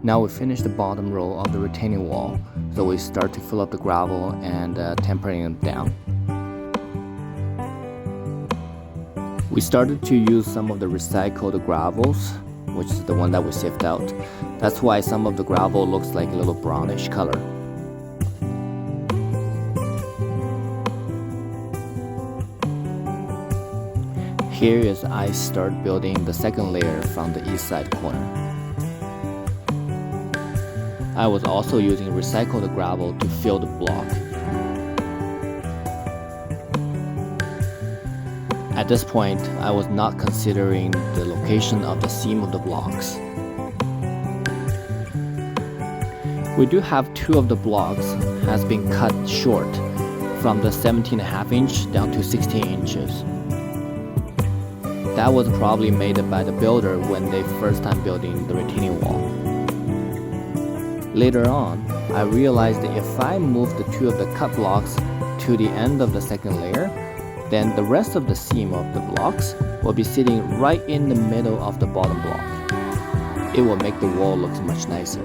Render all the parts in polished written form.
Now we finished the bottom row of the retaining wall, so we start to fill up the gravel and tempering it down. We started to use some of the recycled gravels, which is the one that we sieved out. That's why some of the gravel looks like a little brownish color. Here is I start building the second layer from the east side corner. I was also using recycled gravel to fill the block. At this point, I was not considering the location of the seam of the blocks. We do have two of the blocks has been cut short from the 17.5 inch down to 16 inches. That was probably made by the builder when they first time building the retaining wall. Later on, I realized that if I move the two of the cut blocks to the end of the second layer, then the rest of the seam of the blocks will be sitting right in the middle of the bottom block. It will make the wall look much nicer.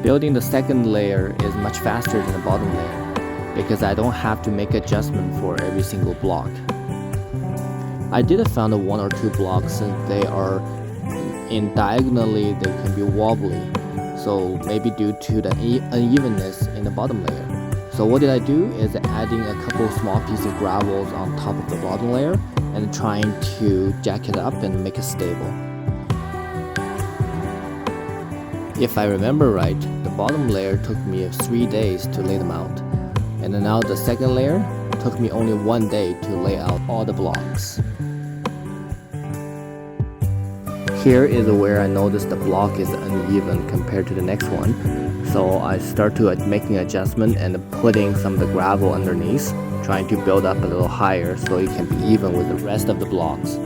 Building the second layer is much faster than the bottom layer because I don't have to make adjustment for every single block. I did found one or two blocks and they are in diagonally they can be wobbly, so maybe due to the unevenness in the bottom layer. So what did I do is adding a couple small pieces of gravels on top of the bottom layer and trying to jack it up and make it stable. If I remember right, the bottom layer took me 3 days to lay them out, and then now the second layer took me only 1 day to lay out all the blocks. Here is where I noticed the block is uneven compared to the next one, so I start to making adjustment and putting some of the gravel underneath, trying to build up a little higher so it can be even with the rest of the blocks.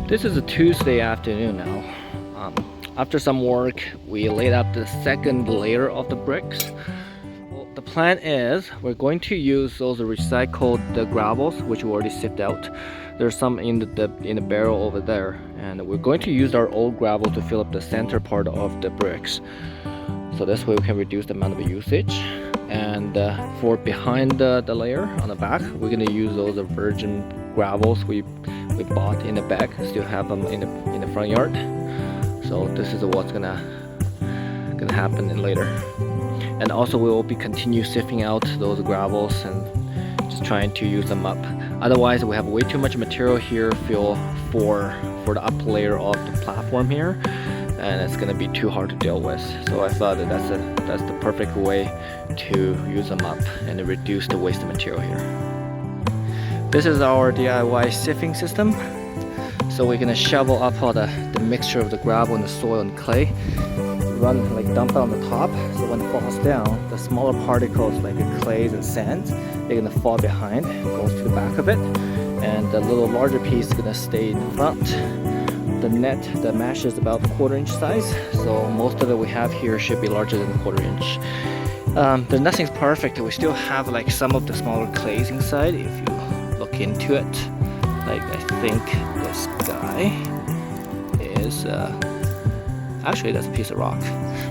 This is a Tuesday afternoon now. After some work, we laid out the second layer of the bricks. Well, the plan is we're going to use those recycled gravels, which we already sieved out. There's some in the barrel over there, and we're going to use our old gravel to fill up the center part of the bricks. So this way we can reduce the amount of usage. And for behind the layer on the back, we're going to use those virgin gravels we bought in the bag. Still have them in the front yard. So this is what's gonna happen later. And also we will be continue sifting out those gravels and just trying to use them up. Otherwise we have way too much material here for the upper layer of the platform here, and it's gonna be too hard to deal with. So I thought that that's the perfect way to use them up and reduce the waste of material here. This is our DIY sieving system. So we're gonna shovel up all the mixture of the gravel and the soil and clay, dump it on the top, so when it falls down, the smaller particles like the clays and sands, they're gonna fall behind, goes to the back of it, and the little larger piece is gonna stay in the front. The mesh is about 1/4 inch size, so most of it we have here should be larger than 1/4 inch. Nothing's perfect. We still have like some of the smaller clays inside if you look into it. Like I think this guy is actually that's a piece of rock.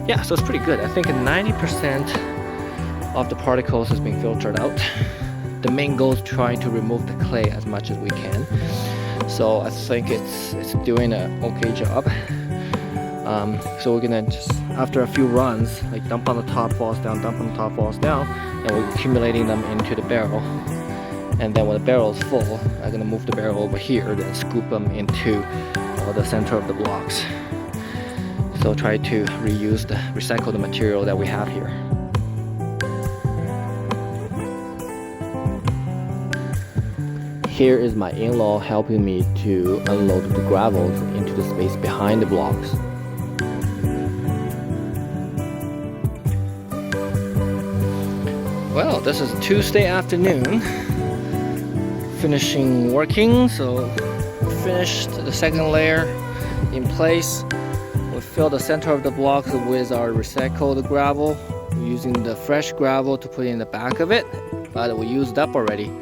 Yeah, so it's pretty good. I think 90% of the particles is being filtered out. The main goal is trying to remove the clay as much as we can. So I think it's doing an okay job. So we're gonna just, after a few runs, like dump on the top, falls down, dump on the top, falls down, and we're accumulating them into the barrel. And then when the barrel is full, I'm gonna move the barrel over here, then scoop them into the center of the blocks. So try to reuse the recycled material that we have here. Here is my in-law helping me to unload the gravels into the space behind the blocks. Well, this is Tuesday afternoon. Finishing working, so finished the second layer in place. we fill the center of the blocks with our recycled gravel. We're using the fresh gravel to put in the back of it, but we used up already.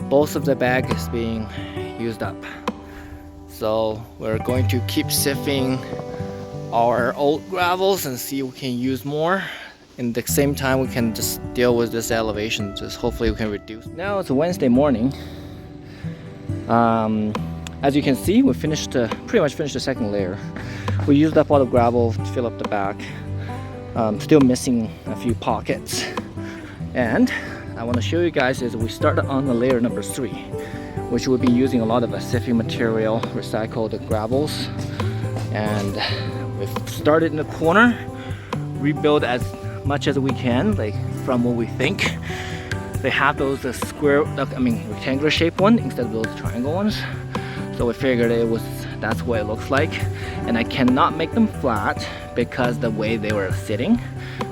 Both of the bag is being used up. So we're going to keep sifting our old gravels and see if we can use more. In the same time, we can just deal with this elevation. Just hopefully we can reduce. Now it's Wednesday morning. As you can see, we pretty much finished the second layer. We used up all the gravel to fill up the back. Still missing a few pockets. And I want to show you guys is we started on the layer number 3, which will be using a lot of sifting material, recycled gravels. And we've started in the corner, rebuild as much as we can, like from what we think. They have those rectangular shaped one instead of those triangle ones. So we figured that's what it looks like. And I cannot make them flat because the way they were sitting,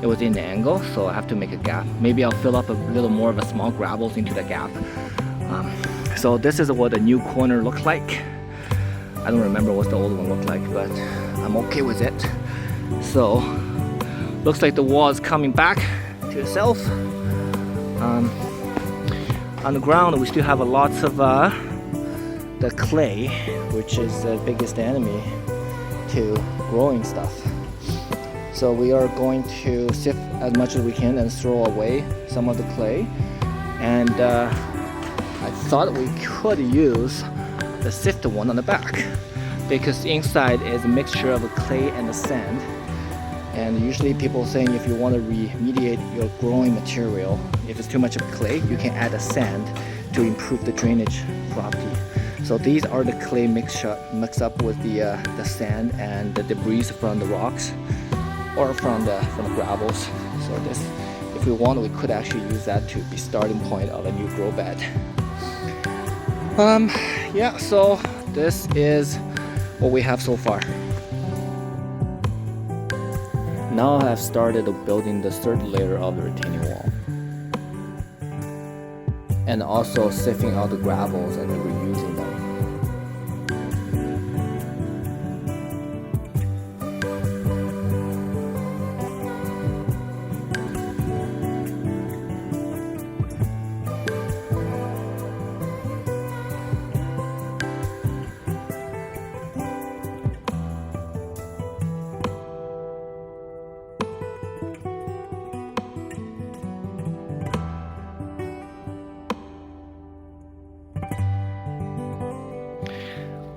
it was in the angle, so I have to make a gap. Maybe I'll fill up a little more of a small gravels into the gap. So this is what the new corner looks like. I don't remember what the old one looked like, but I'm okay with it. So looks like the wall is coming back to itself. On the ground we still have lots of the clay, which is the biggest enemy to growing stuff. So we are going to sift as much as we can and throw away some of the clay. And I thought we could use the sifted one on the back, because inside is a mixture of the clay and the sand. And usually people saying if you want to remediate your growing material, if it's too much of clay, you can add a sand to improve the drainage property. So these are the clay mixed up with the sand and the debris from the rocks or from the gravels. So this, if we want, we could actually use that to be starting point of a new grow bed. Yeah, so this is what we have so far. Now I have started building the third layer of the retaining wall, and also sifting out the gravels and reusing them.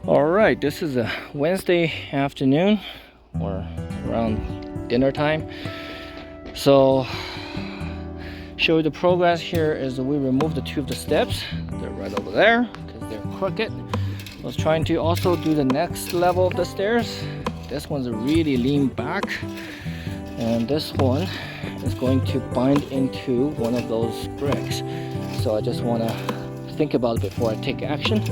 Alright, this is a Wednesday afternoon or around dinner time. So show you the progress here is we removed the 2 of the steps. They're right over there because they're crooked. I was trying to also do the next level of the stairs. This one's really lean back, and this one is going to bind into one of those bricks. So I just want to think about it before I take action.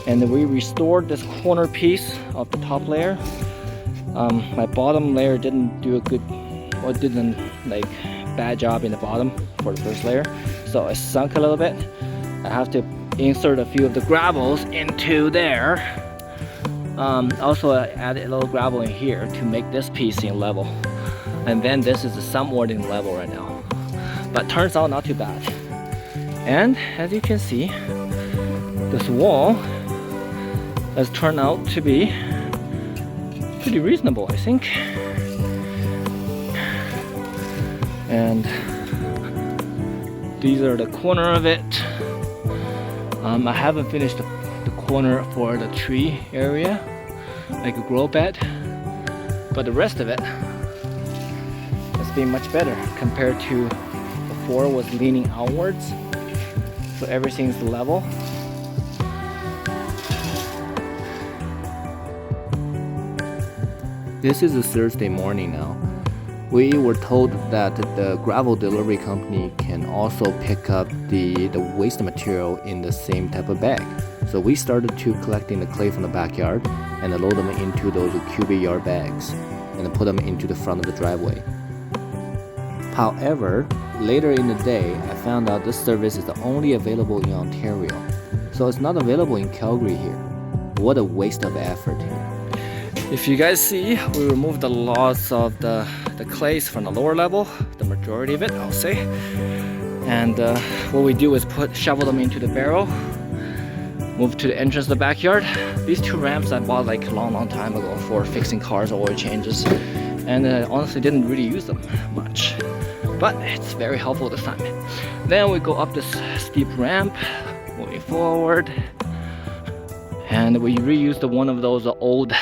And we restored this corner piece of the top layer. My bottom layer didn't do a good, or didn't bad job in the bottom for the first layer, so it sunk a little bit. I have to insert a few of the gravels into there. Also I added a little gravel in here to make this piece in level, and then this is somewhat in level right now, but turns out not too bad. And as you can see, this wall has turned out to be pretty reasonable, I think. And these are the corner of it. I haven't finished the corner for the tree area, like a grow bed, but the rest of it has been much better compared to before. It was leaning outwards, so everything's level. This is a Thursday morning now. We were told that the gravel delivery company can also pick up the waste material in the same type of bag. So we started to collecting the clay from the backyard and load them into those cubic yard bags and put them into the front of the driveway. However, later in the day, I found out this service is only available in Ontario. So it's not available in Calgary here. What a waste of effort here. If you guys see, we removed a lot of the clays from the lower level, the majority of it, I'll say. And what we do is shovel them into the barrel, move to the entrance of the backyard. These 2 ramps I bought like a long time ago for fixing cars or oil changes, and honestly didn't really use them much, but it's very helpful this time. Then we go up this steep ramp, moving forward, and we reused one of those old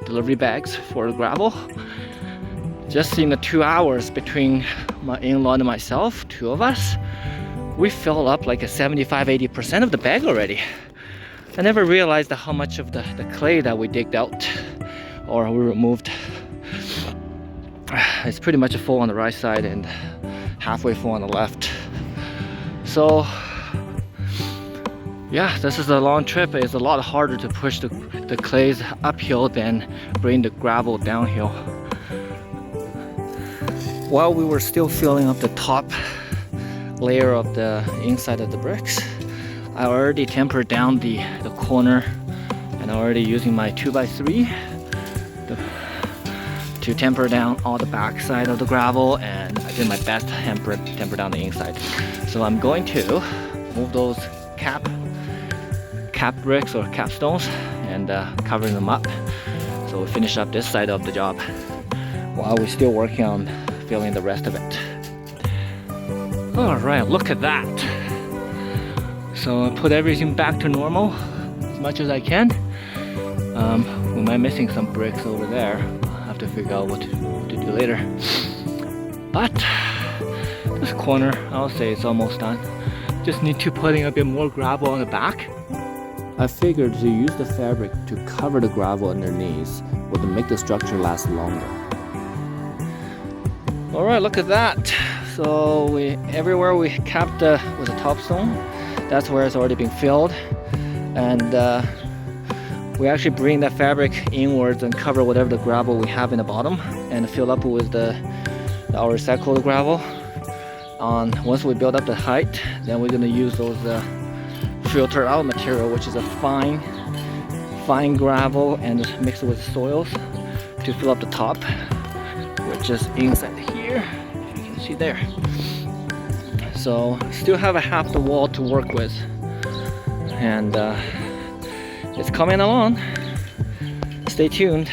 delivery bags for gravel. Just in the 2 hours between my in-law and myself, 2 of us, we filled up like a 75-80% of the bag already. I never realized how much of the clay that we digged out or we removed. It's pretty much full on the right side and halfway full on the left. So yeah, this is a long trip. It's a lot harder to push the clays uphill than bring the gravel downhill. While we were still filling up the top layer of the inside of the bricks, I already tempered down the corner, and already using my 2x3 to temper down all the back side of the gravel, and I did my best to temper down the inside. So I'm going to move those cap bricks or capstones and covering them up, so we finish up this side of the job while we're still working on filling the rest of it. All right, look at that. So I put everything back to normal as much as I can. We might be missing some bricks over there. I'll have to figure out what to do later. But this corner, I'll say it's almost done. Just need to putting a bit more gravel on the back. I figured to use the fabric to cover the gravel underneath would make the structure last longer. Alright, look at that. So everywhere we capped with a topstone, that's where it's already been filled. And we actually bring that fabric inwards and cover whatever the gravel we have in the bottom and fill up with our recycled gravel. Once we build up the height, then we're going to use those filter out material, which is a fine gravel, and just mix it with soils to fill up the top, which is inside here, if you can see there. So still have a half the wall to work with, and it's coming along. Stay tuned.